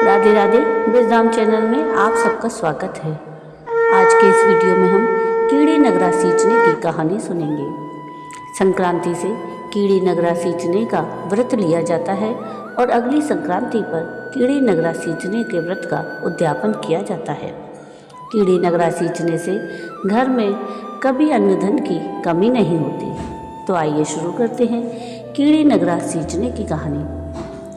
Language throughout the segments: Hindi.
राधे राधे। विजडम चैनल में आप सबका स्वागत है। आज के इस वीडियो में हम कीड़ी नगरा सींचने की कहानी सुनेंगे। संक्रांति से कीड़ी नगरा सींचने का व्रत लिया जाता है और अगली संक्रांति पर कीड़ी नगरा सींचने के व्रत का उद्यापन किया जाता है। कीड़ी नगरा सींचने से घर में कभी अन्न धन की कमी नहीं होती। तो आइए शुरू करते हैं कीड़ी नगरा सींचने की कहानी।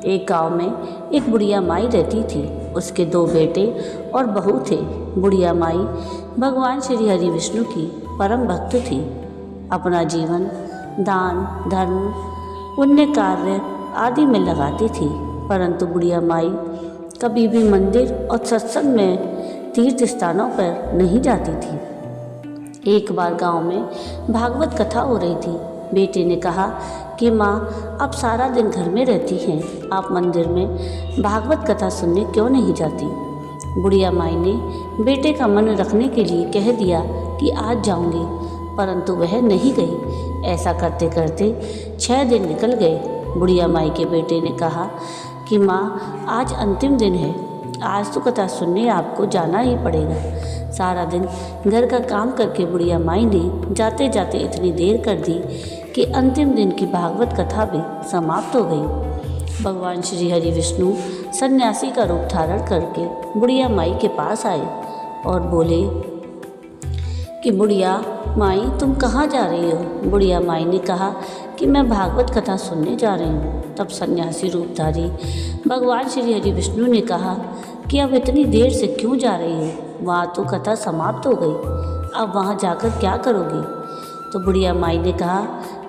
एक गांव में एक बुढ़िया माई रहती थी। उसके 2 बेटे और बहू थे। बुढ़िया माई भगवान श्री हरि विष्णु की परम भक्त थी। अपना जीवन दान धर्म पुण्य कार्य आदि में लगाती थी, परंतु बुढ़िया माई कभी भी मंदिर और सत्संग में तीर्थ स्थानों पर नहीं जाती थी। एक बार गांव में भागवत कथा हो रही थी। बेटे ने कहा कि माँ, आप सारा दिन घर में रहती हैं, आप मंदिर में भागवत कथा सुनने क्यों नहीं जाती? बुढ़िया माई ने बेटे का मन रखने के लिए कह दिया कि आज जाऊंगी, परंतु वह नहीं गई। ऐसा करते करते 6 दिन निकल गए। बुढ़िया माई के बेटे ने कहा कि माँ, आज अंतिम दिन है, आज तो कथा सुनने आपको जाना ही पड़ेगा। सारा दिन घर का काम करके बुढ़िया माई ने जाते जाते इतनी देर कर दी कि अंतिम दिन की भागवत कथा भी समाप्त हो गई। भगवान श्री हरि विष्णु सन्यासी का रूप धारण करके बुढ़िया माई के पास आए और बोले कि बुढ़िया माई, तुम कहाँ जा रही हो? बुढ़िया माई ने कहा कि मैं भागवत कथा सुनने जा रही हूँ। तब सन्यासी रूपधारी भगवान श्री हरि विष्णु ने कहा कि अब इतनी देर से क्यों जा रही हो? वहाँ तो कथा समाप्त हो गई, अब वहाँ जाकर क्या करोगी? तो बुढ़िया माई ने कहा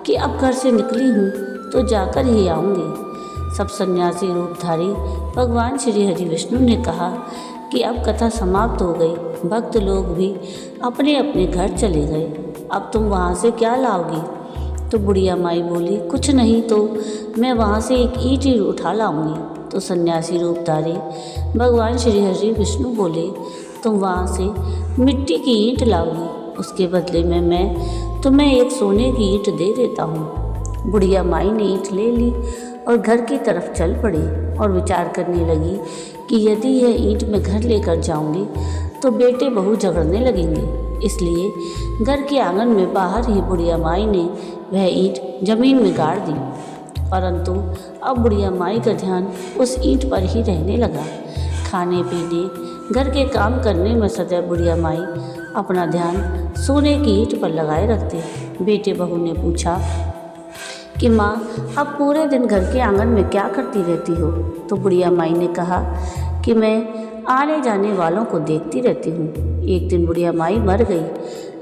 कि अब घर से निकली हूँ तो जाकर ही आऊँगी। सब सन्यासी रूपधारी भगवान श्री हरि विष्णु ने कहा कि अब कथा समाप्त हो गई, भक्त लोग भी अपने अपने घर चले गए, अब तुम वहाँ से क्या लाओगी? तो बुढ़िया माई बोली, कुछ नहीं तो मैं वहाँ से एक ईंट ही उठा लाऊंगी। तो सन्यासी रूपधारी भगवान श्री हरि विष्णु बोले, तुम वहाँ से मिट्टी की ईंट लाओगी, उसके बदले में मैं तुम्हें एक सोने की ईंट दे देता हूँ। बुढ़िया माई ने ईंट ले ली और घर की तरफ चल पड़ी और विचार करने लगी कि यदि यह ईंट मैं घर लेकर जाऊंगी तो बेटे बहू झगड़ने लगेंगे। इसलिए घर के आंगन में बाहर ही बुढ़िया माई ने वह ईंट जमीन में गाड़ दी। परंतु अब बुढ़िया माई का ध्यान उस ईंट पर ही रहने लगा। खाने पीने घर के काम करने में सदैव बुढ़िया माई अपना ध्यान सोने की ईंट पर लगाए रखते। बेटे बहू ने पूछा कि माँ, अब पूरे दिन घर के आंगन में क्या करती रहती हो? तो बुढ़िया माई ने कहा कि मैं आने जाने वालों को देखती रहती हूँ। एक दिन बुढ़िया माई मर गई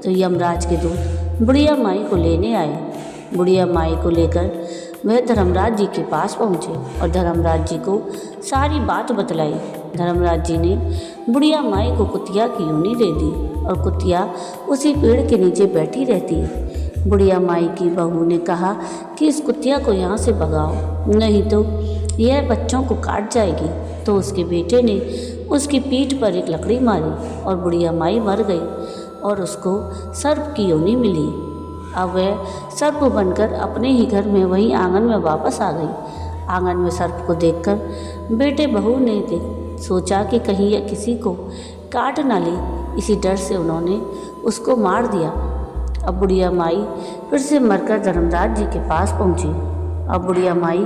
तो यमराज के दूत बुढ़िया माई को लेने आए। बुढ़िया माई को लेकर वह धर्मराज जी के पास पहुँचे और धर्मराज जी को सारी बात बतलाई। धर्मराज जी ने बुढ़िया माई को कुतिया की यूनी दे दी और कुतिया उसी पेड़ के नीचे बैठी रहती। बुढ़िया माई की बहू ने कहा कि इस कुतिया को यहाँ से भगाओ, नहीं तो यह बच्चों को काट जाएगी। तो उसके बेटे ने उसकी पीठ पर एक लकड़ी मारी और बुढ़िया माई मर गई और उसको सर्प की योनि मिली। अब वह सर्प बनकर अपने ही घर में वहीं आंगन में वापस आ गई। आंगन में सर्प को देखकर बेटे बहू ने सोचा कि कहीं यह किसी को काट ना ले, इसी डर से उन्होंने उसको मार दिया। अब बुढ़िया माई फिर से मरकर धर्मराज जी के पास पहुंची। अब बुढ़िया माई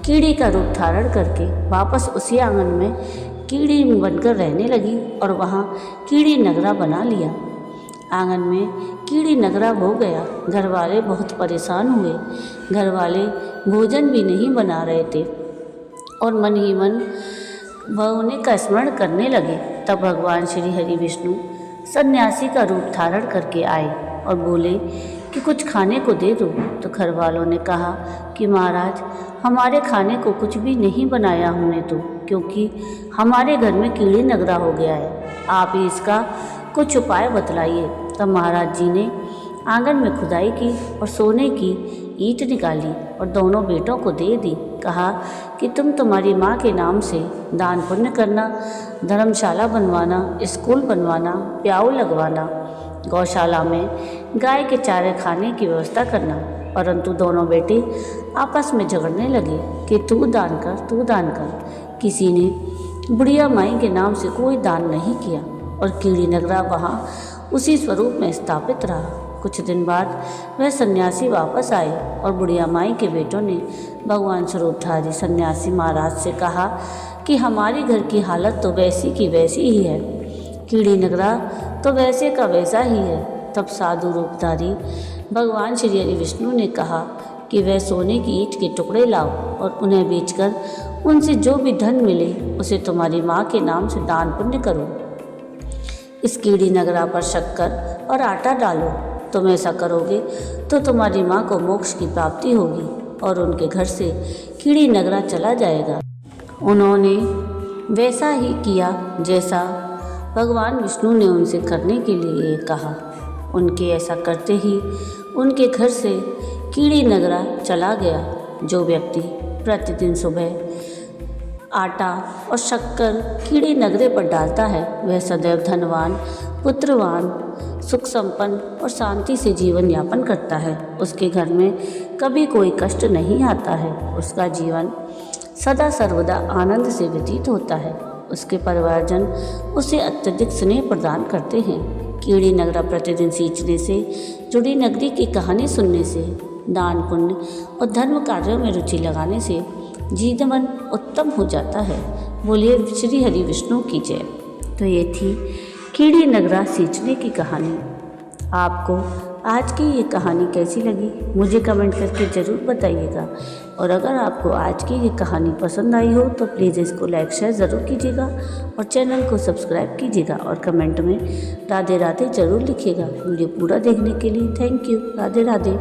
कीड़ी का रूप धारण करके वापस उसी आंगन में कीड़ी बनकर रहने लगी और वहाँ कीड़ी नगरा बना लिया। आंगन में कीड़ी नगरा हो गया। घर वाले बहुत परेशान हुए। घर वाले भोजन भी नहीं बना रहे थे और मन ही मन वह उन्हें का स्मरण करने लगे। तब भगवान श्री हरि विष्णु सन्यासी का रूप धारण करके आए और बोले कि कुछ खाने को दे दो। तो घर वालों ने कहा कि महाराज, हमारे खाने को कुछ भी नहीं बनाया हमने तो, क्योंकि हमारे घर में कीड़ी नगरा हो गया है, आप ही इसका कुछ उपाय बतलाइए। तब महाराज जी ने आंगन में खुदाई की और सोने की ईंट निकाली और दोनों बेटों को दे दी। कहा कि तुम तुम्हारी माँ के नाम से दान पुण्य करना, धर्मशाला बनवाना, स्कूल बनवाना, प्याऊ लगवाना, गौशाला में गाय के चारे खाने की व्यवस्था करना। परंतु दोनों बेटे आपस में झगड़ने लगे कि तू दान कर, तू दान कर। किसी ने बुढ़िया माई के नाम से कोई दान नहीं किया और कीड़ी नगरा वहाँ उसी स्वरूप में स्थापित रहा। कुछ दिन बाद वह सन्यासी वापस आए और बुढ़िया माई के बेटों ने भगवान स्वरूपधारी सन्यासी महाराज से कहा कि हमारी घर की हालत तो वैसी की वैसी ही है, कीड़ी नगरा तो वैसे का वैसा ही है। तब साधु रूपधारी भगवान श्री हरि विष्णु ने कहा कि वह सोने की ईंट के टुकड़े लाओ और उन्हें बेचकर उनसे जो भी धन मिले उसे तुम्हारी माँ के नाम से दान पुण्य करो। इस कीड़ी नगरा पर शक्कर और आटा डालो। तुम ऐसा करोगे तो तुम्हारी माँ को मोक्ष की प्राप्ति होगी और उनके घर से कीड़ी नगरा चला जाएगा। उन्होंने वैसा ही किया जैसा भगवान विष्णु ने उनसे करने के लिए कहा। उनके ऐसा करते ही उनके घर से कीड़ी नगरा चला गया। जो व्यक्ति प्रतिदिन सुबह आटा और शक्कर कीड़ी नगरे पर डालता है वह सदैव धनवान, पुत्रवान, सुख संपन्न और शांति से जीवन यापन करता है। उसके घर में कभी कोई कष्ट नहीं आता है। उसका जीवन सदा सर्वदा आनंद से व्यतीत होता है। उसके परिवारजन उसे अत्यधिक स्नेह प्रदान करते हैं। कीड़ी नगरा प्रतिदिन सींचने से, जुड़ी नगरी की कहानी सुनने से, दान पुण्य और धर्म कार्यों में रुचि लगाने से जीवन उत्तम हो जाता है। बोलिए श्री हरि विष्णु की जय। तो ये थी कीड़ी नगरा सींचने की कहानी। आपको आज की ये कहानी कैसी लगी मुझे कमेंट करके ज़रूर बताइएगा। और अगर आपको आज की ये कहानी पसंद आई हो तो प्लीज़ इसको लाइक शेयर ज़रूर कीजिएगा और चैनल को सब्सक्राइब कीजिएगा और कमेंट में राधे राधे ज़रूर लिखिएगा। वीडियो पूरा देखने के लिए थैंक यू। राधे राधे।